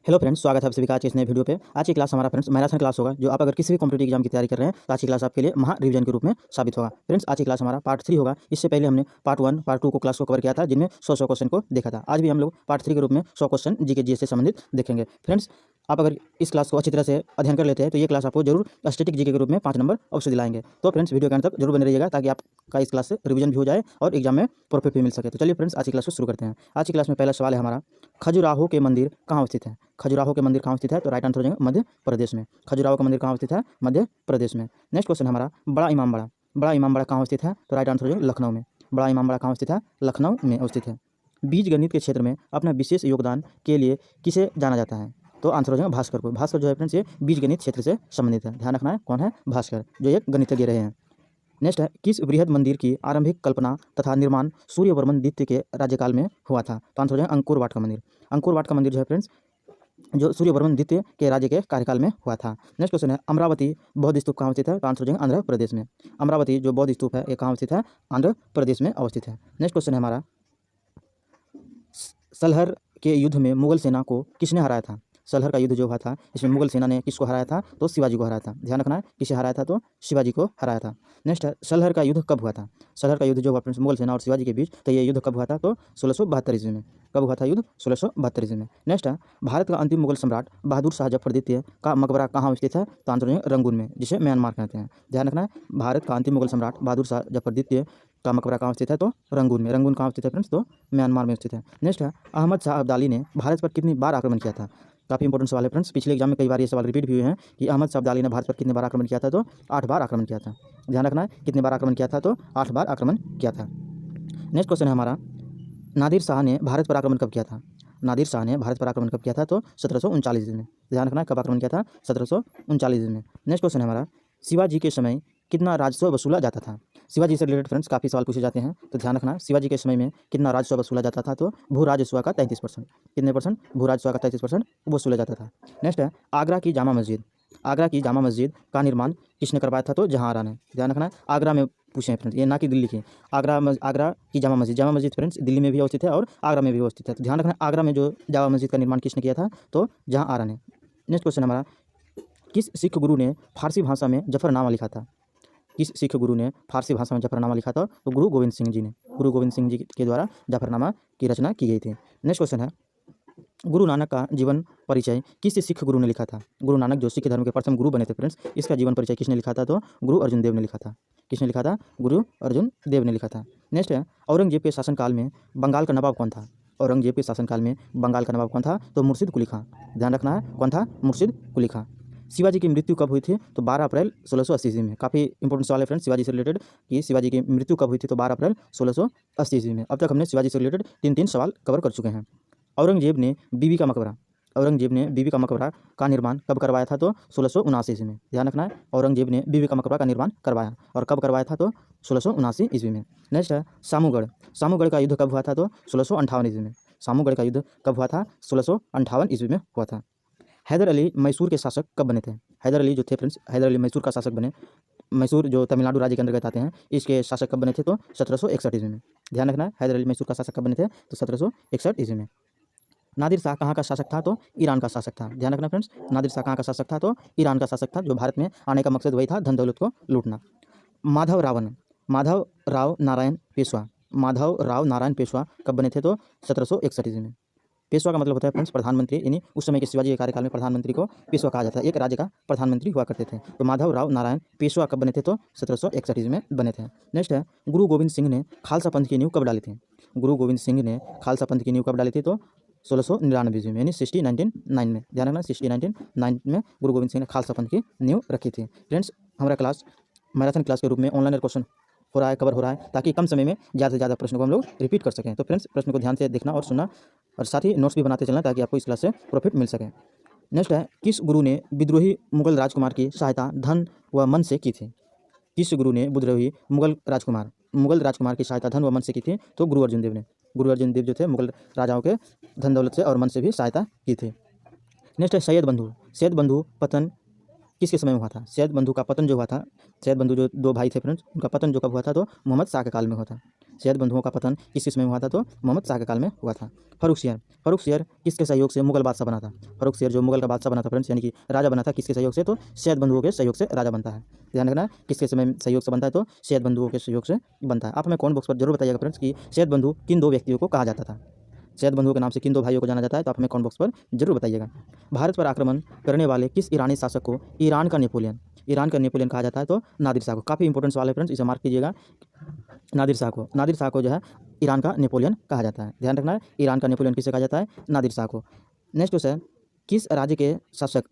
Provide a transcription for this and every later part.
Hello friends, स्वागत है आप सभी का आज के इस नए वीडियो पे। आज की क्लास हमारा फ्रेंड्स मैराथन क्लास होगा। जो आप अगर किसी भी कॉम्पिटिटिव एग्जाम की तैयारी कर रहे हैं तो आज की क्लास आपके लिए महा रिवीजन के रूप में साबित होगा। फ्रेंड्स, आज की क्लास हमारा पार्ट 3 होगा। इससे पहले हमने पार्ट 1 पार्ट 2 को क्लास को कवर किया था, जिनमें 100 क्वेश्चन को देखा था। आज भी हम लोग पार्ट 3 के रूप में 100 क्वेश्चन जीके जीएस से संबंधित देखेंगे। फ्रेंड्स, आप अगर इस क्लास को अच्छी तरह से अध्ययन कर लेते हैं तो ये क्लास आपको जरूर स्टैटिक जीके के रूप में 5 नंबर अवश्य दिलाएंगे। तो फ्रेंड्स, वीडियो के अंत तक जरूर बने रहिएगा ताकि आपका इस क्लास से रिवीजन भी हो जाए और एग्जाम में प्रॉफिट भी मिल सके। तो चलिए फ्रेंड्स, आज की क्लास को शुरू करते हैं। आज की क्लास में पहला सवाल है हमारा, खजुराहो के मंदिर कहाँ स्थित है? खजुराहो के मंदिर कहाँ स्थित है? तो राइट आंसर हो जाएगा मध्य प्रदेश में। खजुराहो का मंदिर कहाँ स्थित है? मध्य प्रदेश में। नेक्स्ट क्वेश्चन हमारा, बड़ा इमामबाड़ा। बड़ा इमामबाड़ा कहाँ स्थित है? तो राइट आंसर हो जाएगा लखनऊ में। बड़ा इमामबाड़ा कहाँ स्थित है? लखनऊ में स्थित है। बीज गणित के क्षेत्र में अपना विशेष योगदान के लिए किसे जाना जाता है? तो आंसर हो जाएगा भास्कर को। भास्कर जो है फ्रेंड्स, ये बीज गणित क्षेत्र से संबंधित है। ध्यान रखना है, कौन है? भास्कर, जो एक गणितज्ञ रहे हैं। नेक्स्ट है, किस बृहद मंदिर की आरंभिक कल्पना तथा निर्माण सूर्यवर्मन द्वितीय के राज्यकाल में हुआ था? तो आंसर हो जाएगा अंकोर वाट का मंदिर। अंकोर वाट का मंदिर जो है फ्रेंड्स, जो सूर्यवर्मन द्वितीय के राज्य के कार्यकाल में हुआ था। नेक्स्ट क्वेश्चन है, अमरावती बौद्ध स्तूप कहाँ स्थित है? तो आंसर हो जाएगा आंध्र प्रदेश में। अमरावती जो बौद्ध स्तूप है ये कहाँ स्थित है? आंध्र प्रदेश में अवस्थित है। नेक्स्ट क्वेश्चन है हमारा, सलहर के युद्ध में मुगल सेना को किसने हराया था? सलहर का युद्ध जो हुआ था इसमें मुगल सेना ने किसको हराया था? तो शिवाजी को हराया था। ध्यान रखना है, किसे हराया था? तो शिवाजी को हराया था। नेक्स्ट है, सलहर का युद्ध कब हुआ था? सलहर का युद्ध जो हुआ फ्रेंड्स मुगल सेना और शिवाजी के बीच, तो ये युद्ध कब हुआ था? तो 1672 ईस्वी में। कब हुआ था युद्ध? 1672 ईस्वी में। नेक्स्ट है, भारत का अंतिम मुगल सम्राट बहादुर शाह जफर द्वितीय का मकबरा कहाँ स्थित है? तो आंसर है रंगून में, जिसे म्यांमार कहते हैं। ध्यान रखना है, भारत का अंतिम मुगल सम्राट बहादुर शाह जफर द्वितीय का मकबरा कहाँ स्थित है? तो रंगून में। रंगून कहाँ स्थित है फ्रेंड्स? तो म्यांमार में स्थित है। नेक्स्ट है, अहमद शाह अब्दाली ने भारत पर कितनी बार आक्रमण किया था? काफ़ी इंपॉर्टेंट सवाल है फ्रेंड्स, पिछले एग्जाम में कई बार ये सवाल रिपीट भी हुए हैं कि अहमद शाह अब्दाली ने भारत पर कितने बार आक्रमण किया था? तो 8 बार आक्रमण किया था। ध्यान रखना है, कितने बार आक्रमण किया था? तो 8 बार आक्रमण किया था। नेक्स्ट क्वेश्चन है हमारा, नादिर शाह ने भारत पर आक्रमण कब किया था? नादिर शाह ने भारत पर आक्रमण कब किया था? तो 1739 ईस्वी में। ध्यान रखना है, कब आक्रमण किया था? 1739 ईस्वी में। नेक्स्ट क्वेश्चन है हमारा, शिवाजी के समय कितना राजस्व वसूला जाता था? शिवाजी से रिलेटेड फ्रेंड्स काफ़ी सवाल पूछे जाते हैं, तो ध्यान रखना, शिवाजी के समय में कितना राजस्व वसूला जाता था? तो भू राजस्व का 33%। कितने परसेंट? भू राजस्व का 33% वसूला जाता था। नेक्स्ट है, आगरा की जामा मस्जिद। आगरा की जामा मस्जिद का निर्माण किसने करवाया था? तो जहांआरा ने। ध्यान रखना है, आगरा में पूछे हैं फ्रेंड्स, ये ना कि दिल्ली की। आगरा की जामा मस्जिद फ्रेंड्स दिल्ली में भी अवस्थित है और आगरा में भी अवस्थित है। तो ध्यान रखना, आगरा में जो जामा मस्जिद का निर्माण किसने किया था? तो जहांआरा ने। नेक्स्ट क्वेश्चन हमारा, किस सिख गुरु ने फारसी भाषा में जफरनामा लिखा था? किस सिख गुरु ने फारसी भाषा में जफरनामा लिखा था? तो गुरु गोविंद सिंह जी ने। गुरु गोविंद सिंह जी के द्वारा जफरनामा की रचना की गई थी। नेक्स्ट क्वेश्चन है, गुरु नानक का जीवन परिचय किस सिख गुरु ने लिखा था? गुरु नानक जो सिख धर्म के प्रथम गुरु बने थे फ्रेंड्स, इसका जीवन परिचय किसने लिखा था? तो गुरु अर्जुन देव ने लिखा था। किसने लिखा था? गुरु अर्जुन देव ने लिखा था। नेक्स्ट है, औरंगजेब के शासनकाल में बंगाल का नवाब कौन था? औरंगजेब के शासनकाल में बंगाल का नवाब कौन था? तो मुर्शिद कुली खां। ध्यान रखना है, कौन था? मुर्शिद कुली खां। शिवाजी की मृत्यु कब हुई थी? तो 12 अप्रैल 1680 ईस्वी में। काफ़ी इंपॉर्टेंट सवाल है फ्रेंड्स शिवाजी से रिलेटेड कि शिवाजी की मृत्यु कब हुई थी? तो 12 अप्रैल 1680 ईस्वी में। अब तक हमने शिवाजी से रिलेटेड 3 सवाल कवर कर चुके हैं। औरंगजेब ने बीबी का मकबरा का निर्माण कब करवाया था? तो 1679 ईस्वी में। ध्यान रखना है, औरंगजेब ने बीबी का मकबरा का निर्माण करवाया और कब करवाया था? तो 1679 ईस्वी में। नेक्स्ट है, सामूगढ़ का युद्ध कब हुआ था? तो 1658 ईस्वी में। सामूगढ़ का युद्ध कब हुआ था? 1658 ईस्वी में हुआ था। हैदर अली मैसूर के शासक कब बने थे? हैदर अली जो थे फ्रेंड्स, हैदर अली मैसूर का शासक बने। मैसूर जो तमिलनाडु राज्य के अंतर्गत आते हैं, इसके शासक कब बने थे? तो 1761 ईस्वी में। ध्यान रखना है, हैदर अली मैसूर का शासक कब बने थे? तो 1761 ईस्वी में। नादिर शाह कहाँ का शासक था? तो ईरान का शासक था। ध्यान रखना फ्रेंड्स, नादिर शाह कहाँ का शासक था? तो ईरान का शासक था, जो भारत में आने का मकसद वही था, धन दौलत को लूटना। माधव राव नारायण पेशवा कब बने थे? तो 1761 ईस्वी में। पेशवा का मतलब होता है फ्रेंड्स प्रधानमंत्री, यानी उस समय के शिवाजी के कार्यकाल में प्रधानमंत्री को पेशवा कहा जाता है। एक राज्य का प्रधानमंत्री हुआ करते थे। तो माधव राव नारायण पेशवा कब बने थे? तो 1761 ईस्वी में बने थे। नेक्स्ट है, गुरु गोविंद सिंह ने खालसा पंथ की नींव कब डाली थी? गुरु गोविंद सिंह ने खालसा पंथ की नींव कब डाली थी? तो 1699 ईस्वी में, यानी 1699 में। ध्यान रखना, 1699 में गुरु गोविंद सिंह ने खालसा पंथ की नींव रखी थी। फ्रेंड्स, हमारा क्लास मैराथन क्लास के रूप में ऑनलाइन क्वेश्चन हो रहा है, कवर हो रहा है, ताकि कम समय में ज़्यादा से ज़्यादा प्रश्नों को हम लोग रिपीट कर सकें। तो फ्रेंड्स, प्रश्न को ध्यान से देखना और सुनना और साथ ही नोट्स भी बनाते चलना, ताकि आपको इस क्लास से प्रॉफिट मिल सके। नेक्स्ट है, किस गुरु ने विद्रोही मुगल राजकुमार की सहायता धन व मन से की थी? किस गुरु ने विद्रोही मुगल राजकुमार की सहायता धन व मन से की थी? तो गुरु अर्जुन देव ने। गुरु अर्जुन देव जो थे मुगल राजाओं के धन दौलत से और मन से भी सहायता की थी। नेक्स्ट है, सैयद बंधु पतन किसके समय में हुआ था? सैयद बंधु का पतन जो हुआ था, सैयद बंधु जो 2 भाई थे फ्रेंड्स, उनका पतन जो कब हुआ था? तो मोहम्मद शाह के काल में हुआ था। सैयद बंधुओं का पतन किस समय हुआ था? तो मोहम्मद शाह के काल में हुआ था। फर्रुखसियर किसके सहयोग से मुगल बादशाह बना था? फर्रुखसियर जो मुगल का बादशाह बना था फ्रेंड्स, यानी कि राजा बना था, किसके सहयोग से? तो सैयद बंधुओं के सहयोग से राजा बनता है। ध्यान रखना, किसके समय सहयोग से बनता है? तो सैयद बंधुओं के सहयोग से बनता है। आप हमें कमेंट बॉक्स पर जरूर बताइएगा फ्रेंड्स कि सैयद बंधु किन 2 व्यक्तियों को कहा जाता था? सैयद बंधुओं के नाम से किन 2 भाइयों को जाना जाता है? तो आप हमें कमेंट बॉक्स पर जरूर बताइएगा। भारत पर आक्रमण करने वाले किस ईरानी शासक को ईरान का नेपोलियन कहा जाता है? तो नादिर शाह को। काफ़ी इंपॉर्टेंट सवाल है फ्रेंड्स, इसे मार्क कीजिएगा। नादिर शाह को जो है ईरान का नेपोलियन कहा जाता है। ध्यान रखना है, ईरान का नेपोलियन किसे कहा जाता है? नादिर शाह को। नेक्स्ट क्वेश्चन, किस राज्य के शासक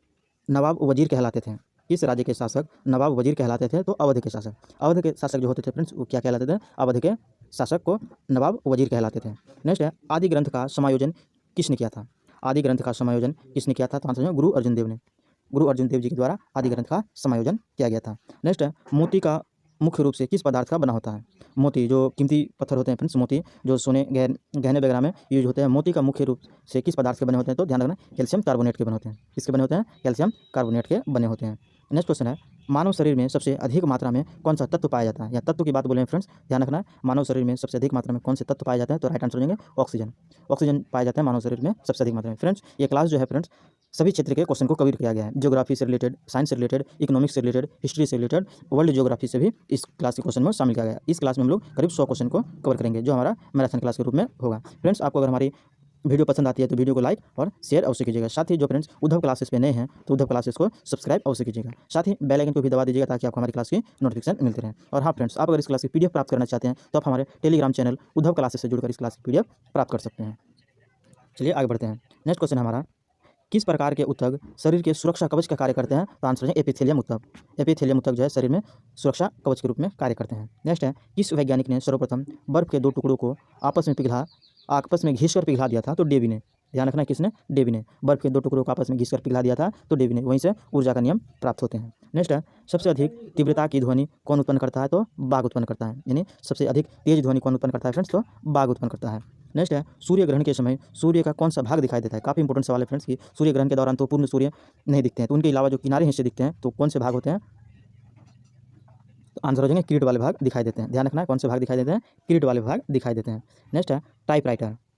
नवाब वजीर कहलाते थे? किस राज्य के शासक नवाब वजीर कहलाते थे? तो अवध के शासक। अवध के शासक जो होते थे फ्रेंड्स, वो क्या कहलाते थे? अवध के शासक को नवाब वजीर कहलाते थे। नेक्स्ट है, आदि ग्रंथ का समायोजन किसने किया था? आदि ग्रंथ का समायोजन किसने किया था? तो आंसर है गुरु अर्जुन देव ने। गुरु अर्जुन देव जी के द्वारा आदि ग्रंथ का समायोजन किया गया था। नेक्स्ट है, मोती का मुख्य रूप से किस पदार्थ का बना होता है? मोती जो कीमती पत्थर होते हैं फ्रेंड्स, मोती जो सोने गहने वगैरह में यूज होते हैं, मोती का मुख्य रूप से किस पदार्थ के बने होते हैं? तो ध्यान रखना, कैल्शियम कार्बोनेट के बने होते हैं। किसके बने होते हैं? कैल्शियम कार्बोनेट के बने होते हैं। नेक्स्ट क्वेश्चन है, मानव शरीर में सबसे अधिक मात्रा में कौन सा तत्व पाया जाता है? या तत्व की बात बोले फ्रेंड्स, ध्यान रखना है, मानव शरीर में सबसे अधिक मात्रा में कौन से तत्व पाए जाते हैं? तो राइट आंसर हो जाएंगे ऑक्सीजन। ऑक्सीजन पाया जाता है मानव शरीर में सबसे अधिक मात्रा में। फ्रेंड्स, ये क्लास जो है फ्रेंड्स सभी क्षेत्र के क्वेश्चन को कवर किया गया है। ज्योग्राफी से रिलेटेड, साइंस से रिलेटेड, इकोनॉमिक्स से रिलेटेड, हिस्ट्री से रिलेटेड, वर्ल्ड ज्योग्राफी से भी इस क्लास के क्वेश्चन में शामिल किया गया है। इस क्लास में हम लोग करीब 100 क्वेश्चन को कवर करेंगे, जो हमारा मैराथन क्लास के रूप में होगा। फ्रेंड्स, आपको अगर हमारी वीडियो पसंद आती है तो वीडियो को लाइक और शेयर अवश्य कीजिएगा। साथ ही जो फ्रेंड्स उद्धव क्लासेस पे नए हैं तो उद्धव क्लासेस को सब्सक्राइब अवश्य कीजिएगा। साथ ही बेल आइकन को भी दबा दीजिएगा ताकि आपको हमारी क्लास की नोटिफिकेशन मिलते रहे। और हाँ फ्रेंड्स, आप अगर इस क्लास की पीडीएफ प्राप्त करना चाहते हैं तो आप हमारे टेलीग्राम चैनल उद्धव क्लासेस से जुड़कर इस क्लास की पीडीएफ प्राप्त कर सकते हैं। चलिए आगे बढ़ते हैं। नेक्स्ट क्वेश्चन हमारा, किस प्रकार के ऊतक शरीर के सुरक्षा कवच का कार्य करते हैं? तो आंसर है एपिथेलियम ऊतक। एपिथेलियम ऊतक जो है शरीर में सुरक्षा कवच के रूप में कार्य करते हैं। नेक्स्ट है, किस वैज्ञानिक ने सर्वप्रथम बर्फ के 2 टुकड़ों को आपस में घिसकर पिघला दिया था? तो डेवी ने। ध्यान रखना, किसने? डेवी ने। बर्फ के 2 टुकड़ों को आपस में घिसकर पिघला दिया था तो डेवी ने। वहीं से ऊर्जा का नियम प्राप्त होते हैं। नेक्स्ट है, सबसे अधिक तीव्रता की ध्वनि कौन उत्पन्न करता है? तो बाघ उत्पन्न करता है। यानी सबसे अधिक तेज ध्वनि कौन उत्पन्न करता है फ्रेंड्स? तो बाघ उत्पन्न करता है। नेक्स्ट है, सूर्य ग्रहण के समय सूर्य का कौन सा भाग दिखाई देता है? काफ़ी इंपॉर्टेंट सवाल है फ्रेंड्स कि सूर्य ग्रहण के दौरान तो पूर्ण सूर्य नहीं दिखते हैं, तो उनके अलावा जो किनारे हिस्से दिखते हैं तो कौन से भाग होते हैं? तो आंसर हो जाएंगे किरीट वाले भाग दिखाई देते हैं। ध्यान रखना है, कौन से भाग दिखाई देते हैं? किरीट वाले भाग दिखाई देते हैं। नेक्स्ट है,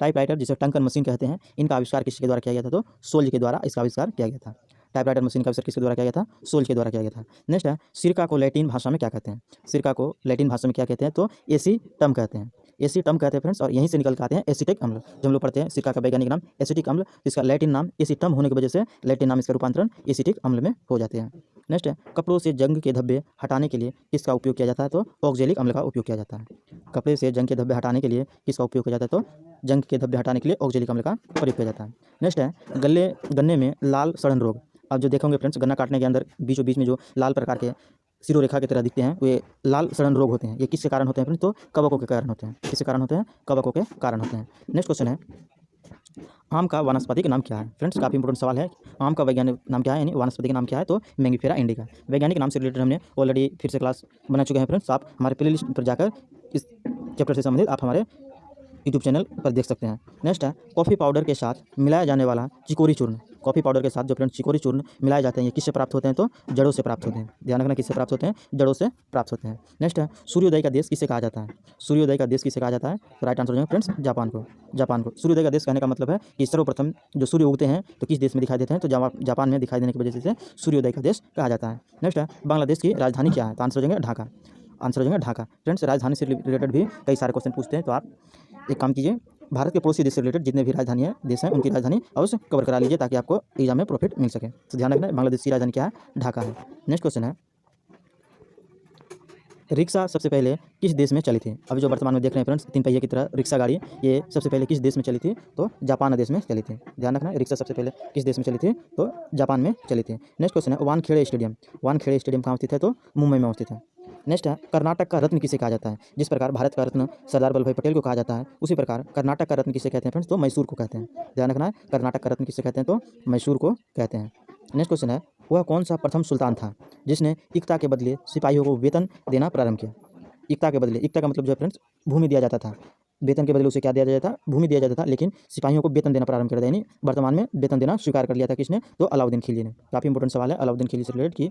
टाइपराइटर जिसे टंकन मशीन कहते हैं, इनका आविष्कार किसके द्वारा किया गया था? तो सोल्ज के द्वारा इसका आविष्कार किया गया था। टाइपराइटर मशीन का आविष्कार किसके द्वारा किया गया था? सोल्ज के द्वारा किया गया था। नेक्स्ट है, सिरका को लैटिन भाषा में क्या कहते हैं? सिरका को लैटिन भाषा में क्या कहते हैं? तो एसीटम कहते हैं। एसीटम कहते हैं फ्रेंड्स, और यहीं से निकल के आते हैं एसिटिक अम्ल। जो हम लोग पढ़ते हैं सिरका का वैज्ञानिक नाम एसिटिक अम्ल, इसका लैटिन नाम एसीटम होने की वजह से लैटिन नाम इसका रूपांतरण एसिटिक अम्ल में हो जाते हैं। नेक्स्ट है, कपड़ों से जंग के धब्बे हटाने के लिए किसका उपयोग किया जाता है? तो ऑक्जेलिक अम्ल का उपयोग किया जाता है। कपड़े से जंग के धब्बे हटाने के लिए किसका उपयोग किया जाता है? तो जंग के धब्बे हटाने के लिए ऑक्जेलिक अम्ल का प्रयोग किया जाता है। नेक्स्ट है, गन्ने में लाल सड़न रोग। अब जो देखोगे फ्रेंड्स, गन्ना काटने के अंदर बीचों बीच में जो लाल प्रकार के सिरो रेखा की तरह दिखते हैं, वे लाल सड़न रोग होते हैं। ये किसके कारण होते हैं फ्रेंड्स? तो कवकों के कारण होते हैं। किसके कारण होते हैं? कवकों के कारण होते हैं। नेक्स्ट क्वेश्चन है, आम का वानस्पतिक नाम क्या है? फ्रेंड्स, काफ़ी इंपॉर्टेंट सवाल है। आम का वैज्ञानिक नाम क्या है, यानी वानस्पतिक नाम क्या है? तो मैंगिफेरा इंडिका। वैज्ञानिक नाम से रिलेटेड हमने ऑलरेडी फिर से क्लास बना चुके हैं फ्रेंड्स। आप हमारे प्ले लिस्ट पर जाकर इस चैप्टर से संबंधित आप हमारे यूट्यूब चैनल पर देख सकते हैं। नेक्स्ट है, कॉफ़ी पाउडर के साथ मिलाया जाने वाला चिकोरी चूर्ण। कॉफ़ी पाउडर के साथ जो फ्रेंड्स चिकोरी चूर्ण मिलाए जाते हैं, ये किससे प्राप्त होते हैं? तो जड़ों से प्राप्त होते हैं। ध्यान रखना, किससे प्राप्त होते हैं? जड़ों से प्राप्त होते हैं। नेक्स्ट है, सूर्योदय का देश किसे कहा जाता है? सूर्योदय का देश किसे कहा जाता है? तो राइट आंसर हो जाएगा फ्रेंड्स जापान को। जापान को सूर्योदय का देश कहने का मतलब है कि सर्वप्रथम जो सूर्य उगते हैं तो किस देश में दिखाई देते हैं? तो जापान में दिखाई देने की वजह से सूर्योदय का देश कहा जाता है। नेक्स्ट है, बांग्लादेश की राजधानी क्या है? तो आंसर हो जाएंगे ढाका। आंसर हो जाएगा ढाका। फ्रेंड्स, राजधानी से रिलेटेड भी कई सारे क्वेश्चन पूछते हैं, तो आप एक काम कीजिए, भारत के पड़ोसी देश से रिलेटेड जितने भी राजधानी है देश हैं उनकी राजधानी अवश्य कवर करा लीजिए ताकि आपको एग्जाम में प्रॉफिट मिल सके। तो ध्यान रखना, बांग्लादेश की राजधानी क्या है? ढाका है। नेक्स्ट क्वेश्चन है, रिक्शा सबसे पहले किस देश में चली थी? अभी जो वर्तमान में देख रहे हैं फ्रेंड्स 3 पहिए की तरह रिक्शा गाड़ी, ये सबसे पहले किस देश में चली थी? तो जापान देश में चली थी। ध्यान रखना, रिक्शा सबसे पहले किस देश में चली थी? तो जापान में चली थी। नेक्स्ट क्वेश्चन है, वानखेड़े स्टेडियम कहाँ स्थित है? तो मुंबई में स्थित है। नेक्स्ट है, कर्नाटक का रत्न किसे कहा जाता है? जिस प्रकार भारत का रत्न सरदार वल्लभ भाई पटेल को कहा जाता है, उसी प्रकार कर्नाटक का रत्न किसे कहते हैं फ्रेंड्स? तो मैसूर को कहते हैं। ध्यान रखना है, कर्नाटक का रत्न किसे कहते हैं? तो मैसूर को कहते हैं। नेक्स्ट क्वेश्चन है, वह कौन सा प्रथम सुल्तान था जिसने एकता के बदले सिपाहियों को वेतन देना प्रारंभ किया? एकता के बदले, एकता का मतलब जो है फ्रेंड्स भूमि दिया जाता था, वेतन के बदले उसे क्या दिया जाता था? भूमि दिया जाता था, लेकिन सिपाहियों को वेतन देना प्रारंभ कर दिया, यानी वर्तमान में वेतन देना स्वीकार कर लिया था। किसने? तो अलाउद्दीन खिलजी ने। काफ़ी इंपॉर्टेंट सवाल है, अलाउद्दीन खिलजी से रिलेटेड की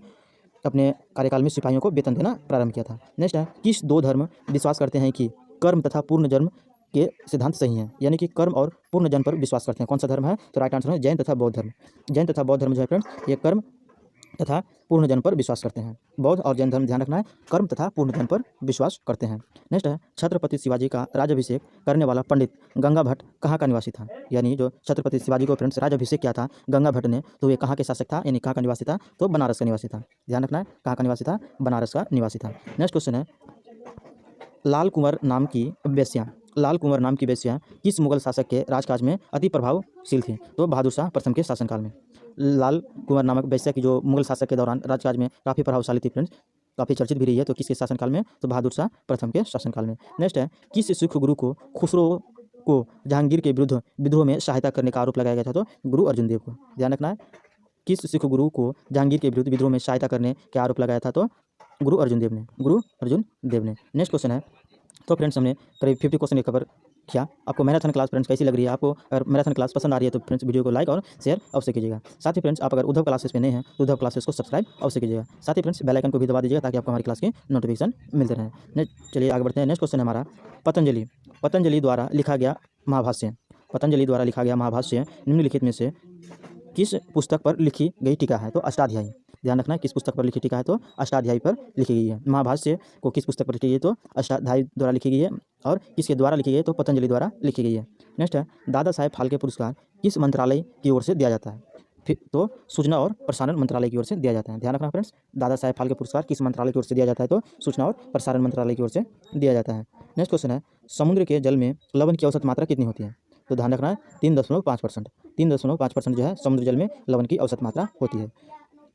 अपने कार्यकाल में सिपाहियों को वेतन देना प्रारंभ किया था। नेक्स्ट है, किस 2 धर्म विश्वास करते हैं कि कर्म तथा पूर्ण जन्म के सिद्धांत सही हैं, यानी कि कर्म और पूर्ण जन्म पर विश्वास करते हैं। कौन सा धर्म है? तो राइट आंसर है जैन तथा बौद्ध धर्म। जैन तथा बौद्ध धर्म जो है फ्रेंड्स, ये कर्म तथा पूर्ण जन्म पर विश्वास करते हैं। बौद्ध और जैन धर्म ध्यान रखना है, कर्म तथा पूर्ण जन्म पर विश्वास करते हैं। नेक्स्ट है, छत्रपति शिवाजी का राज्याभिषेक करने वाला पंडित गंगा भट्ट कहाँ का निवासी था? यानी जो छत्रपति शिवाजी को फ्रेंड्स राज्याभिषेक किया था गंगा भट्ट ने, तो ये कहाँ के शासक था, यानी कहाँ का निवासी था? तो बनारस का निवासी था। ध्यान रखना है, कहाँ का निवासी था? बनारस का निवासी था। नेक्स्ट क्वेश्चन है, लाल कुंवर नाम की वेश्या किस मुगल शासक के राजकाज में अति प्रभावशील थी? तो बहादुर शाह प्रथम के शासनकाल में। लाल कुंवर नामक वेश्या की जो मुगल शासक के दौरान राजकाज में काफ़ी प्रभावशाली थी फ्रेंड्स, काफ़ी चर्चित भी रही है, तो किसके शासनकाल में? तो बहादुर शाह प्रथम के शासनकाल में। नेक्स्ट है, किस सिख गुरु को खुसरो को जहांगीर के विरुद्ध विद्रोह में सहायता करने का आरोप लगाया गया था? तो गुरु अर्जुन देव को। ध्यान रखना है, किस सिख गुरु को जहांगीर के विरुद्ध विद्रोह में सहायता करने का आरोप लगाया था? तो गुरु अर्जुन देव ने। नेक्स्ट क्वेश्चन है, तो फ्रेंड्स हमने करीब 50 क्वेश्चन कवर किया। आपको मैराथन क्लास फ्रेंड्स कैसी लग रही है? आपको अगर मैराथन क्लास पसंद आ रही है तो फ्रेंड्स वीडियो को लाइक और शेयर अवश्य कीजिएगा। साथ ही फ्रेंड्स आप अगर उद्धव क्लासेस पे नए हैं तो उद्धव क्लासेस को सब्सक्राइब अवश्य कीजिएगा। साथ ही फ्रेंड्स बेल आइकन को भी दबा दीजिएगा ताकि आपको हमारी क्लास की नोटिफिकेशन मिलते रहे। नेक्स्ट चलिए आगे बढ़ते हैं। नेक्स्ट क्वेश्चन है हमारा, पतंजलि द्वारा लिखा गया महाभाष्य निम्नलिखित में से किस पुस्तक पर लिखी गई टीका है? तो अष्टाध्यायी। ध्यान रखना है, किस पुस्तक पर लिखी टीका है? तो अष्टाध्यायी पर लिखी गई है। महाभाष्य को किस पुस्तक पर लिखी गई है? तो अष्टाध्यायी द्वारा लिखी गई है। और किसके द्वारा लिखी गई है? तो पतंजलि द्वारा लिखी गई है। नेक्स्ट है, दादा साहेब फाल्के पुरस्कार किस मंत्रालय की ओर से दिया जाता है? फिर तो सूचना और प्रसारण मंत्रालय की ओर से दिया जाता है। ध्यान रखना फ्रेंड्स, दादा साहेब फाल्के पुरस्कार किस मंत्रालय की ओर से दिया जाता है? तो सूचना और प्रसारण मंत्रालय की ओर से दिया जाता है। नेक्स्ट क्वेश्चन है, समुद्र के जल में लवण की औसत मात्रा कितनी होती है? तो ध्यान रखना है 3.5%। 3.5% जो है समुद्र जल में लवण की औसत मात्रा होती है।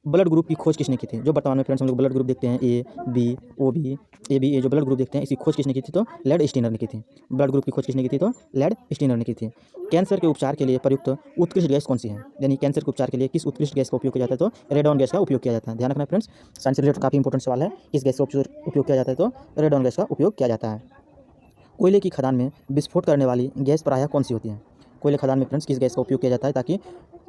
ब्लड ग्रुप की खोज किसने की थी? जो वर्तमान में फ्रेंड्स हम लोग ब्लड ग्रुप देखते हैं, A B O B A B, ये जो ब्लड ग्रुप देखते हैं, इसकी खोज किसने की थी? तो लैड स्टीनर ने की थी। ब्लड ग्रुप की खोज किसने की थी? तो लैड स्टीनर ने की थी। कैंसर के उपचार के लिए प्रयुक्त उत्कृष्ट गैस कौन सी है? यानी कैंसर के उपचार के लिए किस उत्कृष्ट गैस का उपयोग किया जाता है? तो रेडॉन गैस का उपयोग किया जाता है। ध्यान रखना फ्रेंड्स, साइंस से रिलेटेड काफ़ी इंपॉर्टेंट सवाल है। किस गैस का उपयोग किया जाता है? तो रेडॉन गैस का उपयोग किया जाता है। कोयले की खदान में विस्फोट करने वाली गैस प्रायः कौन सी होती है? कोयले खदान में फ्रेंड्स किस गैस का उपयोग किया जाता है ताकि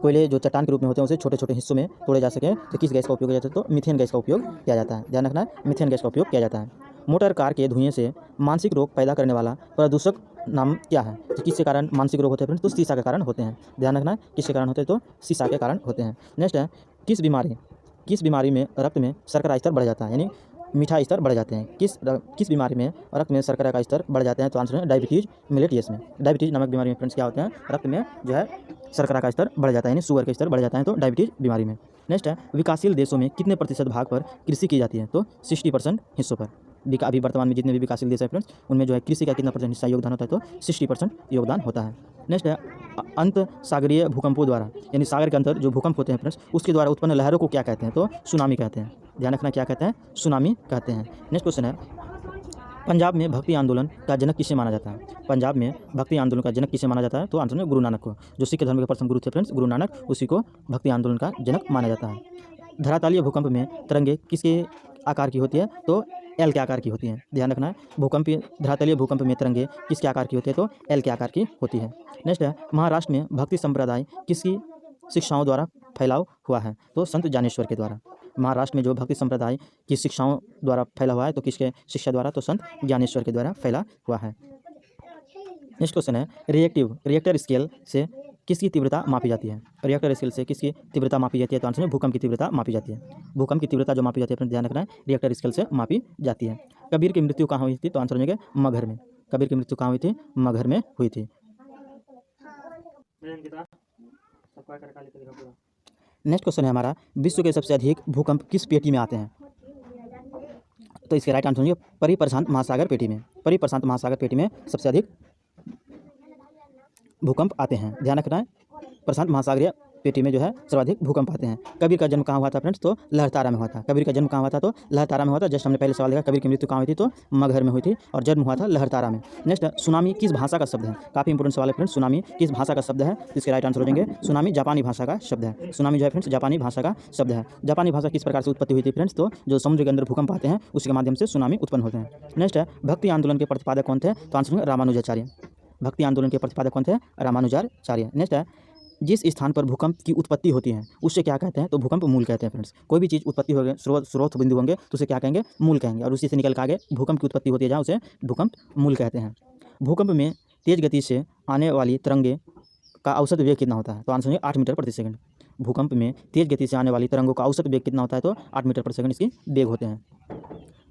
कोयले जो चट्टान के रूप में होते हैं उसे छोटे छोटे हिस्सों में तोड़े जा सके? तो किस गैस का उपयोग किया जाता है? तो मीथेन गैस का उपयोग किया जाता है। ध्यान रखना है, मीथेन गैस का उपयोग किया जाता है। मोटर कार के धुएं से मानसिक रोग पैदा करने वाला प्रदूषक नाम क्या है? तो किसके कारण मानसिक रोग होते हैं फ्रेंड्स? तो शीशा के कारण होते हैं। ध्यान रखना है, किसके कारण होते हैं? तो शीशा के कारण होते हैं। नेक्स्ट है, किस बीमारी में रक्त में शर्करा स्तर बढ़ जाता है, यानी मीठा स्तर बढ़ जाते हैं? किस बीमारी में रक्त में शर्करा का स्तर बढ़ जाते हैं? तो आंसर है डायबिटीज मिलेटियस में। डायबिटीज नामक बीमारी में फ्रेंड्स क्या होते हैं? रक्त में जो है शर्करा का स्तर बढ़ जाता है, यानी शुगर का स्तर बढ़ जाता है, तो डायबिटीज बीमारी में। नेक्स्ट है, विकासशील देशों में कितने प्रतिशत भाग पर कृषि की जाती है? तो 60% हिस्सों पर। अभी वर्तमान में जितने भी विकासशील देश है फ्रेंड्स उनमें जो है कृषि का कितना % हिस्सा योगदान होता है? तो 60% योगदान होता है। नेक्स्ट है, अंत सागरीय भूकंपों द्वारा, यानी सागर के अंदर जो भूकंप होते हैं फ्रेंड्स उसके द्वारा उत्पन्न लहरों को क्या कहते हैं? तो सुनामी कहते हैं। ध्यान रखना, क्या कहते हैं? सुनामी कहते हैं। नेक्स्ट क्वेश्चन है, पंजाब में भक्ति आंदोलन का जनक किसे माना जाता है? पंजाब में भक्ति आंदोलन का जनक किसे माना जाता है? तो आंसर है गुरु नानक को। जो सिख धर्म के प्रथम गुरु थे फ्रेंड्स गुरु नानक, उसी को भक्ति आंदोलन का जनक माना जाता है। धरातलीय भूकंप में तरंगे किसके आकार की होती है? तो एल के आकार की होती है। ध्यान रखना है, धरातलीय भूकंप में तरंगे किसके आकार की होती है? तो एल के आकार की होती है। नेक्स्ट है, महाराष्ट्र में भक्ति संप्रदाय किसकी शिक्षाओं द्वारा फैलाव हुआ है? तो संत ज्ञानेश्वर के द्वारा। महाराष्ट्र में जो भक्ति संप्रदाय की शिक्षाओं द्वारा फैला हुआ है, तो किसके शिक्षा द्वारा? तो संत ज्ञानेश्वर के द्वारा फैला हुआ है। नेक्स्ट क्वेश्चन है, रिएक्टर स्केल से किसकी तीव्रता मापी जाती है? रिएक्टर स्केल से किसकी तीव्रता मापी जाती है? तो आंसर है भूकंप की तीव्रता मापी जाती है। भूकंप की तीव्रता जो मापी जाती है अपने ध्यान रखना है, रिएक्टर स्केल से मापी जाती है। कबीर की मृत्यु कहाँ हुई थी? तो आंसर हो जाएगा मगहर में। कबीर की मृत्यु कहाँ हुई थी? मगहर में हुई थी। नेक्स्ट क्वेश्चन है हमारा, विश्व के सबसे अधिक भूकंप किस पेटी में आते हैं? तो इसके राइट आंसर होंगे परिप्रशांत महासागर पेटी में। परिप्रशांत महासागर पेटी में सबसे अधिक भूकंप आते हैं। ध्यान रखना है, प्रशांत महासागरीय पेटी में जो है सर्वाधिक भूकंप आते हैं। कबीर का जन्म कहाँ हुआ था फ्रेंड्स? तो लहरतारा में हुआ था। कबीर का जन्म कहाँ हुआ था? तो लहरतारा में हुआ था। जस्ट हमने पहले सवाल देखा, कबीर की मृत्यु कहाँ हुई थी? तो मगहर में हुई थी और जन्म हुआ था लहरतारा में। नेक्स्ट, सुनामी किस भाषा का शब्द है? काफ़ी इंपोर्टेंट सवाल है फ्रेंड्स, सुनामी किस भाषा का शब्द है? इसके राइट आंसर हो जाएंगे सुनामी जापानी भाषा का शब्द है। सुनामी जो है फ्रेंड्स जापानी भाषा का शब्द है। जापानी भाषा किस प्रकार से उत्पत्ति हुई थी फ्रेंड्स? तो जो समुद्र के अंदर भूकंप आते हैं उसके माध्यम से सुनामी उत्पन्न होते हैं। नेक्स्ट है, भक्ति आंदोलन के प्रतिपादक कौन थे? तो आंसर है रामानुजाचार्य। भक्ति आंदोलन के प्रतिपादक कौन थे? रामानुजाचार्य। नेक्स्ट है, जिस स्थान पर भूकंप की उत्पत्ति होती है उससे क्या कहते हैं, तो भूकंप मूल कहते हैं फ्रेंड्स। कोई भी चीज़ उत्पत्ति हो गए, स्रोत बिंदु होंगे तो उसे क्या कहेंगे, मूल कहेंगे, और उसी से निकल के आगे भूकंप की उत्पत्ति होती है जहाँ उसे भूकंप मूल कहते हैं। भूकंप में तेज गति से आने वाली तरंगे का औसत वेग कितना होता है, तो आंसर है 8 मीटर प्रति सेकंड। भूकंप में तेज गति से आने वाली तरंगों का औसत वेग कितना होता है, तो 8 मीटर प्रति सेकंड इसकी वेग होते हैं।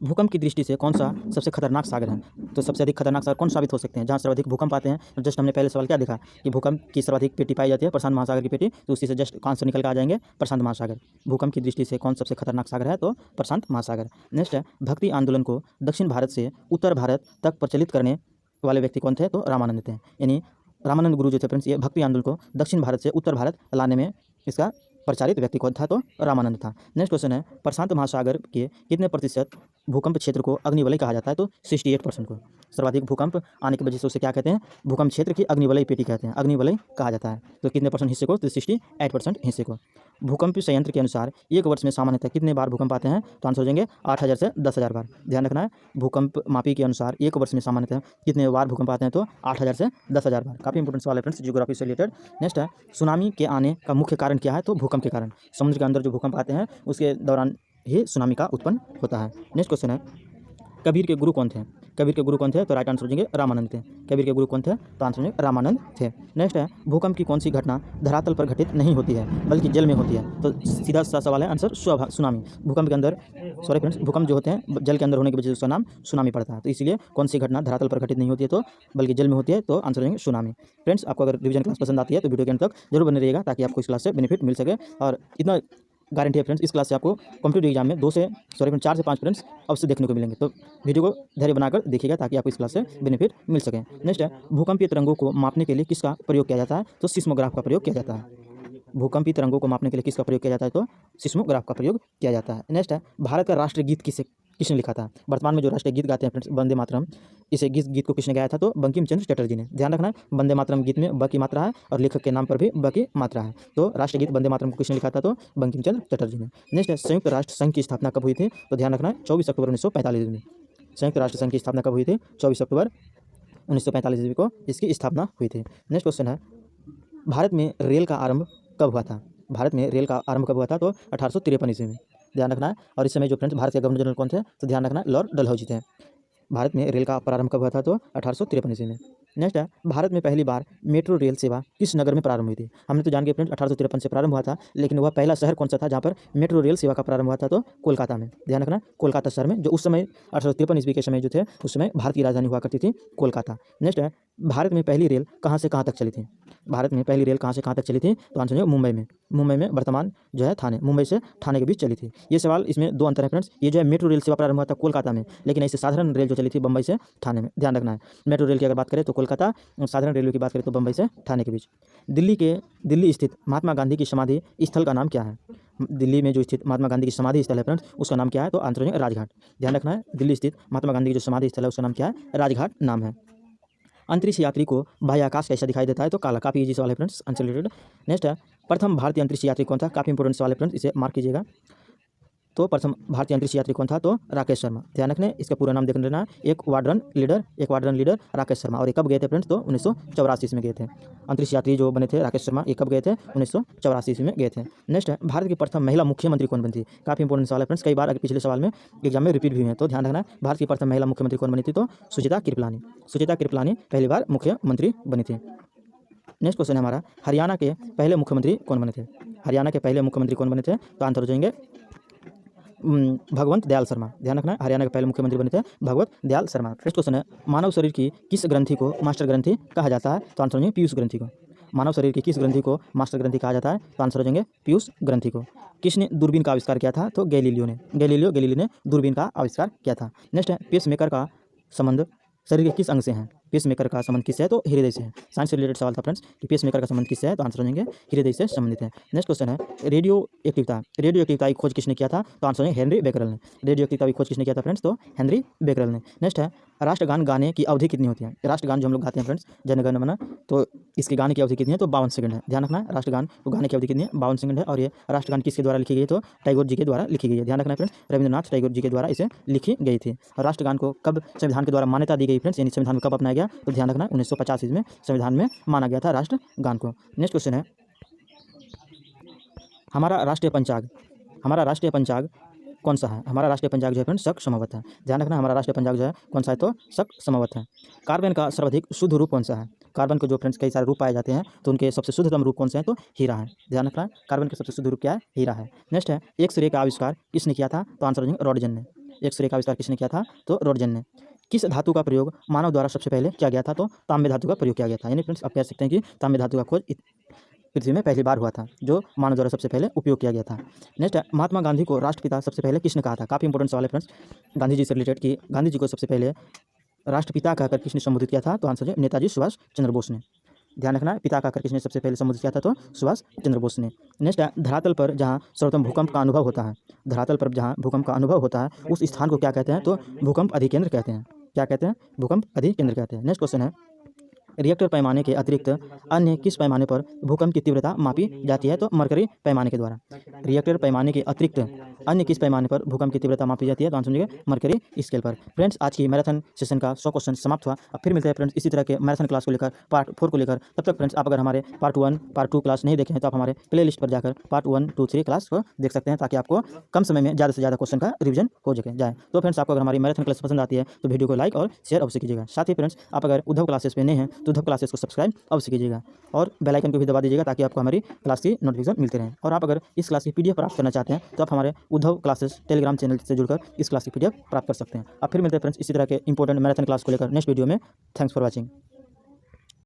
भूकंप की दृष्टि से कौन सा सबसे खतरनाक सागर है, तो सबसे अधिक खतरनाक सागर कौन साबित हो सकते हैं, जहाँ सर्वाधिक भूकंप आते हैं। जस्ट हमने पहले सवाल क्या देखा कि भूकंप की सर्वाधिक पेटी पाई जाती है प्रशांत महासागर की पेटी, तो उसी से जस्ट आंसर निकल के आ जाएंगे प्रशांत महासागर। भूकंप की दृष्टि से कौन सबसे खतरनाक सागर है, तो प्रशांत महासागर। नेक्स्ट है, भक्ति आंदोलन को दक्षिण भारत से उत्तर भारत तक प्रचलित करने वाले व्यक्ति कौन थे, तो रामानंद थे। यानी रामानंद गुरु जो थे फ्रेंड्स, ये भक्ति आंदोलन को दक्षिण भारत से उत्तर भारत लाने में इसका प्रचारित व्यक्ति कौन था, तो रामानंद था। नेक्स्ट क्वेश्चन है, प्रशांत महासागर के कितने प्रतिशत भूकंप क्षेत्र को अग्निवलय कहा जाता है, तो 68% को। सर्वाधिक भूकंप आने की वजह से उसे क्या कहते हैं, भूकंप क्षेत्र की अग्निवलय पेटी कहते हैं, अग्निवलय कहा जाता है। तो कितने परसेंट हिस्से को, तो 68% हिस्से को। भूकंप संयंत्र के अनुसार एक वर्ष में सामान्यतः कितने बार भूकंप आते हैं, तो आंसर हो जाएंगे 8000 से 10,000 बार। ध्यान रखना है, भूकंप मापी के अनुसार एक वर्ष में सामान्यतः कितने बार भूकंप आते हैं, तो 8000 से 10,000 बार। काफ़ी इंपॉर्टेंट सवाल है फ्रेंड्स, जियोग्राफी से रिलेटेड। नेक्स्ट है, सुनामी के आने का मुख्य कारण क्या है, तो भूकंप के कारण। समुद्र के अंदर जो भूकंप आते हैं उसके दौरान ही सुनामी का उत्पन्न होता है। नेक्स्ट क्वेश्चन है, कबीर के गुरु कौन थे, कबीर के गुरु कौन थे, तो राइट आंसर हो जाएंगे रामानंद थे। कबीर के गुरु कौन थे, तो आंसर हो जाएंगे रामानंद थे। नेक्स्ट है, भूकंप की कौन सी घटना धरातल पर घटित नहीं होती है बल्कि जल में होती है, तो सीधा सा सवाल है, आंसर सुनामी। भूकंप के अंदर, सॉरी फ्रेंड्स, भूकंप जो होते हैं जल के अंदर होने की वजह से उसका नाम सुनामी पड़ता है। तो इसलिए कौन सी घटना धरातल पर घटित नहीं होती है, तो बल्कि जल में होती है, तो आंसर हो जाएंगे सुनामी। फ्रेंड्स, आपको अगर रिवीजन क्लास पसंद आती है तो वीडियो के अंत तक जरूर बने रहिएगा ताकि आपको इस क्लास से बेनिफिट मिल सके। और इतना गारंटी है फ्रेंड्स, इस क्लास से आपको कॉम्पिटेटिव एग्जाम में 4 से 5 फ्रेंड्स अवश्य देखने को मिलेंगे। तो वीडियो को धैर्य बनाकर देखिएगा ताकि आपको इस क्लास से बेनिफिट मिल सके। नेक्स्ट है, भूकंपीय तरंगों को मापने के लिए किसका प्रयोग किया जाता है, तो सिस्मोग्राफ का प्रयोग किया जाता है। भूकंपीय तरंगों को मापने के लिए किसका प्रयोग किया जाता है, तो सिस्मोग्राफ का प्रयोग किया जाता है। नेक्स्ट है, भारत का राष्ट्रीय गीत किसने लिखा था। वर्तमान में जो राष्ट्रीय गीत गाते हैं फ्रेंड्स, वंदे मातरम, इसे गीत को किसने गाया था, तो बंकिम चंद्र चटर्जी ने। ध्यान रखना है, वंदे मातरम गीत में ब की मात्रा है और लेखक के नाम पर भी ब की मात्रा है। तो राष्ट्रीय गीत वंदे मातरम को किसने लिखा था, तो बंकिम चंद्र चटर्जी ने। नेक्स्ट है, संयुक्त राष्ट्र संघ की स्थापना कब हुई थी, तो ध्यान रखना है 24 अक्टूबर 1945 में। संयुक्त राष्ट्र संघ की स्थापना कब हुई थी, 24 अक्टूबर 1945 को इसकी स्थापना हुई थी। नेक्स्ट क्वेश्चन है, भारत में रेल का आरंभ कब हुआ था, भारत में रेल का आरंभ कब हुआ था, तो 1853 ईस्वी में। ध्यान रखना है, और इस समय जो फ्रेंड्स भारत के गवर्नर जनरल कौन थे, तो ध्यान रखना है लॉर्ड डलहौजी थे। भारत में रेल का प्रारंभ कब हुआ था, तो 1853 ईस्वी में। नेक्स्ट है, भारत में पहली बार मेट्रो रेल सेवा किस नगर में प्रारंभ हुई थी। हमने तो जान गए फ्रेंड्स 1853 से प्रारंभ हुआ था, लेकिन वह पहला शहर कौन सा था जहाँ पर मेट्रो रेल सेवा का प्रारंभ हुआ था, तो कोलकाता में। ध्यान रखना, कोलकाता शहर में, जो उस समय 1853 ईस्वी के समय जो थे उस समय भारत की राजधानी हुआ करती थी कोलकाता। नेक्स्ट है, भारत में पहली रेल कहाँ से कहाँ तक चली थी, भारत में पहली रेल कहाँ से कहाँ तक चली थी, तो आंसर है मुंबई में। मुंबई में, वर्तमान जो है थाने, मुंबई से थाने के बीच चली थी। ये सवाल, इसमें 2 अंतर है फ्रेंड्स, ये जो है मेट्रो रेल सेवा प्रारंभ हुआ था कोलकाता में, लेकिन ऐसे साधारण रेल जो चली थी बम्बई से थाने में। ध्यान रखना है, मेट्रो रेल की अगर बात करें तो कोलकाता, साधारण रेलवे की बात करें तो बम्बई से थाने के बीच। दिल्ली स्थित महात्मा गांधी की समाधि स्थल का नाम क्या है, दिल्ली में जो स्थित महात्मा गांधी की समाधि स्थल है फ्रेंड्स, उसका नाम क्या है, तो आंसर है राजघाट। ध्यान रखना है, दिल्ली स्थित महात्मा गांधी की जो समाधि स्थल है उसका नाम क्या है, राजघाट नाम है। अंतरिक्ष यात्री को बाह्याकाश कैसा दिखाई देता है, तो काला। काफ़ी इजी सवाल है फ्रेंड्स, आंसर रिलेटेड। नेक्स्ट है, प्रथम भारतीय अंतरिक्ष यात्री कौन था, काफ़ी इंपॉर्टेंट सवाल है फ्रेंड्स, इसे मार्क कीजिएगा। तो प्रथम भारतीय अंतरिक्ष यात्री कौन था, तो राकेश शर्मा। ध्यान रखने, इसका पूरा नाम देख लेना, एक वाड्रन लीडर राकेश शर्मा। और ये कब गए थे फ्रेंड्स, तो 1984 में गए थे। अंतरिक्ष यात्री जो बने थे राकेश शर्मा, ये कब गए थे, 1984 में गए थे। नेक्स्ट है, भारत की प्रथम महिला मुख्यमंत्री कौन बनी थी, काफ़ी इंपॉर्टेंट सवाल है फ्रेंड्स, कई बार अगर पिछले सवाल में एग्जाम में रिपीट भी हुए हैं, तो ध्यान रखना, भारत की प्रथम महिला मुख्यमंत्री कौन बनी थी, तो सुचिता कृपलानी। सुचिता कृपलानी पहली बार मुख्यमंत्री बनी थी। नेक्स्ट क्वेश्चन है हमारा, हरियाणा के पहले मुख्यमंत्री कौन बने थे, हरियाणा के पहले मुख्यमंत्री कौन बने थे, तो आंसर हो जाएंगे भगवंत दयाल शर्मा। ध्यान रखना है, हरियाणा के पहले मुख्यमंत्री बने थे भगवंत दयाल शर्मा। नेक्स्ट क्वेश्चन है, मानव शरीर की किस ग्रंथि को मास्टर ग्रंथि कहा जाता है, तो आंसर हो जाएंगे पीयूष ग्रंथि को। मानव शरीर की किस ग्रंथि को मास्टर ग्रंथि कहा जाता है, तो आंसर हो जाएंगे पीयूष ग्रंथि को। किसने दूरबीन का आविष्कार किया था, तो गैलीलियो ने दूरबीन का आविष्कार किया था। नेक्स्ट है, पेसमेकर का संबंध शरीर के किस अंग से है, पेसमेकर का संबंध किससे है, तो हृदय से है। साइंस से रिलेटेड सवाल था फ्रेंड्स कि पेसमेकर का संबंध किससे है, तो आंसर हो जाएंगे हृदय से संबंधित है। नेक्स्ट क्वेश्चन है, रेडियो एक्टिविता की खोज किसने किया था, तो आंसर है हेनरी बेकरल ने। रेडियो एक्टिविता की खोज किसने किया था फ्रेंड्स, तो हेनरी बेकरल ने। नेक्स्ट है, राष्ट्रगान गाने की अवधि कितनी होती है, राष्ट्रगान जो हम लोग गाते हैं फ्रेंड्स, जन गण मन, तो इसके गाने की अवधि कितनी है, तो 52 सेकंड है। ध्यान रखना है, राष्ट्रगान को गाने की अवधि कितनी है, 52 सेकंड है। और ये राष्ट्रगान किसके द्वारा लिखी गई, तो टैगोर जी के द्वारा लिखी गई है। ध्यान रखना है फ्रेंड्स, रविंद्रनाथ टैगोर जी के द्वारा इसे लिखी गई थी। और राष्ट्रगान को कब संविधान के द्वारा मान्यता दी गई फ्रेंड्स, यानी संविधान में कब अपनाया गया, तो ध्यान रखना 1950 में संविधान में माना गया था राष्ट्रगान को। नेक्स्ट क्वेश्चन है, हमारा राष्ट्रीय पंचांग कौन सा है? हमारा राष्ट्रीय पंचांग जो है फ्रेंड्स शक समवत है। ध्यान रखना, हमारा राष्ट्रीय पंचांग जो है कौन सा है? तो शक समवत है। कार्बन का सर्वाधिक शुद्ध रूप कौन सा है? कार्बन को जो फ्रेंड्स कई सारे रूप पाए जाते हैं, तो उनके सबसे शुद्धतम रूप कौन से हैं? तो हीरा है। ध्यान रखना, कार्बन के सबसे शुद्ध रूप क्या है? हीरा है। नेक्स्ट है, एक्सरे का आविष्कार किसने किया था? तो आंसर हो जाएगा रॉटजन ने। एक्सरे का आविष्कार किसने किया था? तो रॉटजन ने। किस धातु का प्रयोग मानव द्वारा सबसे पहले किया गया था? तो तांबे धातु का प्रयोग किया गया था। यानी फ्रेंड्स आप कह सकते हैं कि तांबे धातु का खोज पृथ्वी में पहली बार हुआ था, जो मानव द्वारा सबसे पहले उपयोग किया गया था। नेक्स्ट है, महात्मा गांधी को राष्ट्रपिता सबसे पहले किसने कहा था? काफ़ी इंपॉर्टेंट सवाल है फ्रेंड्स गांधी जी से रिलेटेड कि गांधी जी को सबसे पहले राष्ट्रपिता कहकर किसने संबोधित किया था? तो आंसर है नेताजी सुभाष चंद्र बोस ने। ध्यान रखना, पिता कहकर किसने सबसे पहले संबोधित किया था? तो सुभाष चंद्र बोस ने। नेक्स्ट है, धरातल पर जहाँ सर्वप्रथम भूकंप का अनुभव होता है, धरातल पर जहाँ भूकंप का अनुभव होता है उस स्थान को क्या कहते हैं? तो भूकंप अधिकेंद्र कहते हैं। क्या कहते हैं? भूकंप अधिकेंद्र कहते हैं। नेक्स्ट क्वेश्चन है, रिएक्टर पैमाने के अतिरिक्त अन्य किस पैमाने पर भूकंप की तीव्रता मापी जाती है? तो मरकरी पैमाने के द्वारा। रिएक्टर पैमाने के अतिरिक्त अन्य किस पैमाने पर भूकंप की तीव्रता मापी जाती है? तो आंसर समझिए मरकरी स्केल पर। फ्रेंड्स आज की मैराथन सेशन का 100 क्वेश्चन समाप्त हुआ। अब फिर मिलते हैं फ्रेंड्स इसी तरह के मैराथन क्लास को लेकर, पार्ट 4 को लेकर। तब तक फ्रेंड्स आप अगर हमारे पार्ट 1 पार्ट 2 क्लास नहीं देखे हैं तो आप हमारे प्ले लिस्ट पर जाकर पार्ट 1 2 3 क्लास को देख सकते हैं, ताकि आपको कम समय में ज़्यादा से ज़्यादा क्वेश्चन का रिवीजन हो जाए। तो फ्रेंड्स आपको अगर हमारी मैराथन क्लास पसंद आती है तो वीडियो को लाइक और शेयर अवश्य कीजिएगा। साथ ही फ्रेंड्स आप अगर उद्धव क्लासेस पे नए हैं तो उद्धव क्लासेस को सब्सक्राइब अवश्य कीजिएगा और बेल आइकन को भी दबा दीजिएगा, ताकि आपको हमारी क्लास की नोटिफिकेशन मिलते रहें। और आप अगर इस क्लास की पीडीएफ प्राप्त करना चाहते हैं तो आप हमारे उद्धव क्लासेस टेलीग्राम चैनल से जुड़कर इस क्लास की पीडीएफ प्राप्त कर सकते हैं। अब फिर मिलते हैं फ्रेंड्स इसी तरह के इंपॉर्टेंट मैराथन क्लास को लेकर नेक्स्ट वीडियो में। Thanks for watching.